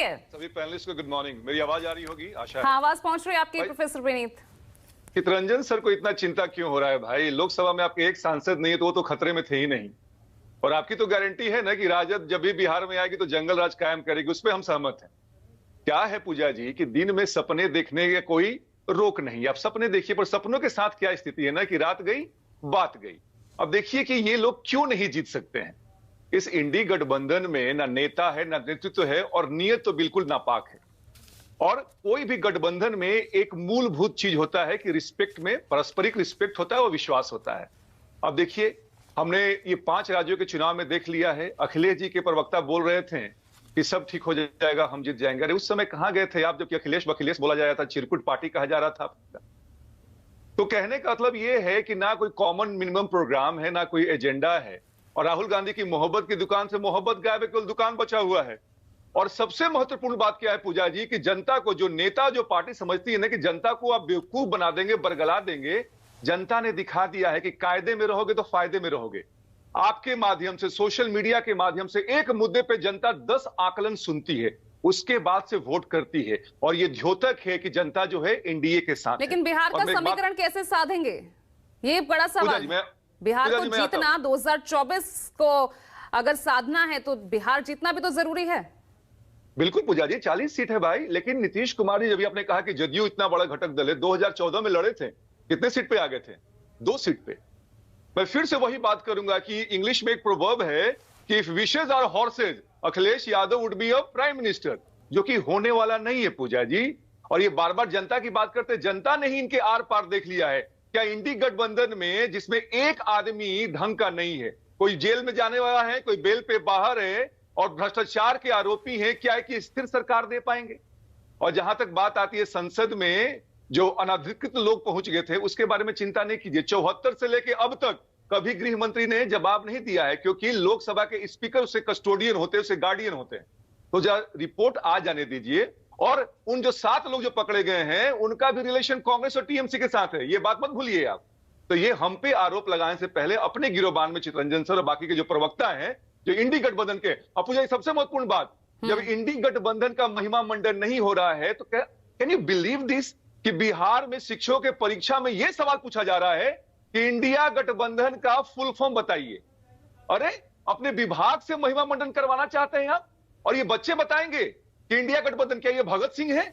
है। सभी पैनलिस्ट को गुड मॉर्निंग। मेरी आवाज आ रही होगी आशा है। हाँ, आवाज पहुंच रही है आपकी प्रोफेसर विनीत। चितरंजन सर को इतना चिंता क्यों हो रहा है भाई? लोकसभा में आपके एक सांसद नहीं है तो वो तो खतरे में थे ही नहीं। और आपकी तो गारंटी है ना कि राजद जब भी बिहार में आएगी तो जंगल राज कायम करेगी, उस पर हम सहमत हैं। क्या है पूजा जी कि दिन में सपने देखने का कोई रोक नहीं। आप सपने देखिए, पर सपनों के साथ क्या स्थिति है ना कि रात गई बात गई। अब देखिए कि ये लोग क्यों नहीं जीत सकते हैं। इस इंडी गठबंधन में ना नेता है ना नेतृत्व है और नियत तो बिल्कुल नापाक है। और कोई भी गठबंधन में एक मूलभूत चीज होता है कि रिस्पेक्ट में पारस्परिक रिस्पेक्ट होता है और विश्वास होता है। अब देखिए, हमने ये 5 राज्यों के चुनाव में देख लिया है। अखिलेश जी के प्रवक्ता बोल रहे थे कि सब ठीक हो जाएगा, हम जीत जाएंगे। अरे उस समय कहां गए थे आप जबकि अखिलेश बोला जा रहा था, चिरकुट पार्टी कहा जा रहा था। तो कहने का मतलब ये है कि ना कोई कॉमन मिनिमम प्रोग्राम है, ना कोई एजेंडा है। और राहुल गांधी की मोहब्बत की दुकान से मोहब्बत गायब है, केवल दुकान बचा हुआ है। और सबसे महत्वपूर्ण बात क्या है पूजा जी कि जनता को, जो नेता जो पार्टी समझती है ना कि जनता को आप बेवकूफ बना देंगे, बरगला देंगे, जनता ने दिखा दिया है कि कायदे में रहोगे तो फायदे में रहोगे। आपके माध्यम से, सोशल मीडिया के माध्यम से एक मुद्दे पे जनता 10 आकलन सुनती है, उसके बाद से वोट करती है। और ये द्योतक है कि जनता जो है एनडीए के साथ। लेकिन बिहार का समीकरण कैसे साधेंगे, ये बड़ा सवाल है। बिहार को जीतना 2024 को अगर साधना है तो बिहार जीतना भी तो जरूरी है। बिल्कुल पूजा जी, 40 सीट है भाई। लेकिन नीतीश कुमार जी, जब आपने कहा कि जदयू इतना बड़ा घटक दल है, 2014 में लड़े थे, कितने सीट पे आ गए थे? 2 सीट पे। मैं फिर से वही बात करूंगा कि इंग्लिश में एक प्रोवर्ब है कि if wishes are horses Akhilesh Yadav would be a prime minister, जो कि होने वाला नहीं है पूजा जी। और ये बार बार जनता की बात करते, जनता ने ही इनके आर पार देख लिया है। क्या इंडी गठबंधन में जिसमें एक आदमी ढंग का नहीं है, कोई जेल में जाने वाला है, कोई बेल पे बाहर है और भ्रष्टाचार के आरोपी हैं, क्या है कि स्थिर सरकार दे पाएंगे? और जहां तक बात आती है संसद में जो अनधिकृत लोग पहुंच गए थे, उसके बारे में चिंता नहीं कीजिए। 74 से लेकर अब तक कभी गृह मंत्री ने जवाब नहीं दिया है, क्योंकि लोकसभा के स्पीकर उससे कस्टोडियन होते हैं, उससे गार्डियन होते हैं। तो रिपोर्ट आ जाने दीजिए। और उन जो 7 लोग जो पकड़े गए हैं उनका भी रिलेशन कांग्रेस और टीएमसी के साथ है, ये बात मत भूलिए आप। तो ये हम पे आरोप लगाने से पहले अपने गिरोबान में चितरंजन सर और बाकी के जो प्रवक्ता हैं जो इंडी गठबंधन के, अब पूजा सबसे महत्वपूर्ण बात, जब इंडी गठबंधन का महिमा मंडन नहीं हो रहा है तो कैन यू बिलीव दिस कि बिहार में शिक्षकों के परीक्षा में यह सवाल पूछा जा रहा है कि इंडिया गठबंधन का फुल फॉर्म बताइए। अरे अपने विभाग से महिमा मंडन करवाना चाहते हैं आप, और ये बच्चे बताएंगे कि इंडिया गठबंधन क्या ये भगत सिंह है,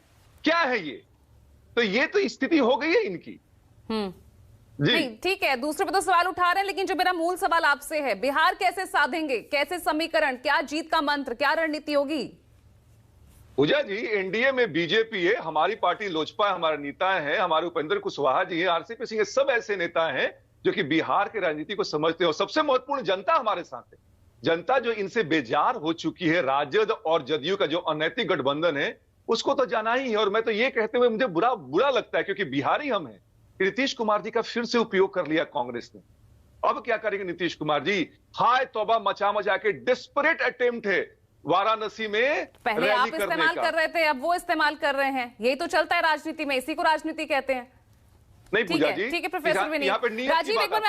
क्या है ये? तो ये तो स्थिति हो गई है इनकी। नहीं ठीक है, दूसरे पे तो सवाल उठा रहे हैं, लेकिन जो मेरा मूल सवाल आपसे है, बिहार कैसे साधेंगे, कैसे समीकरण, क्या जीत का मंत्र, क्या रणनीति होगी? पूजा जी, एनडीए में बीजेपी है, हमारी पार्टी लोजपा, हमारे नेता है, हमारे उपेंद्र कुशवाहा जी है, आरसीपी सिंह है, सब ऐसे नेता हैं जो कि बिहार की राजनीति को समझते हैं। और सबसे महत्वपूर्ण, जनता हमारे साथ है। जनता जो इनसे बेजार हो चुकी है, राजद और जदयू का जो अनैतिक गठबंधन है, उसको तो जाना ही है। और मैं तो ये कहते हुए मुझे बुरा लगता है, क्योंकि बिहारी हम हैं, नीतीश कुमार जी का फिर से उपयोग कर लिया कांग्रेस ने। अब क्या करेंगे नीतीश कुमार जी? हाय तौबा मचा के डेस्परेट अटेम्प्ट है वाराणसी में पहले आप इस्तेमाल कर रहे थे, अब वो इस्तेमाल कर रहे हैं। यही तो चलता है राजनीति में, इसी को राजनीति कहते हैं। नहीं पूजा जी, ठीक है प्रोफेसर विनीत। राजीव, एक बार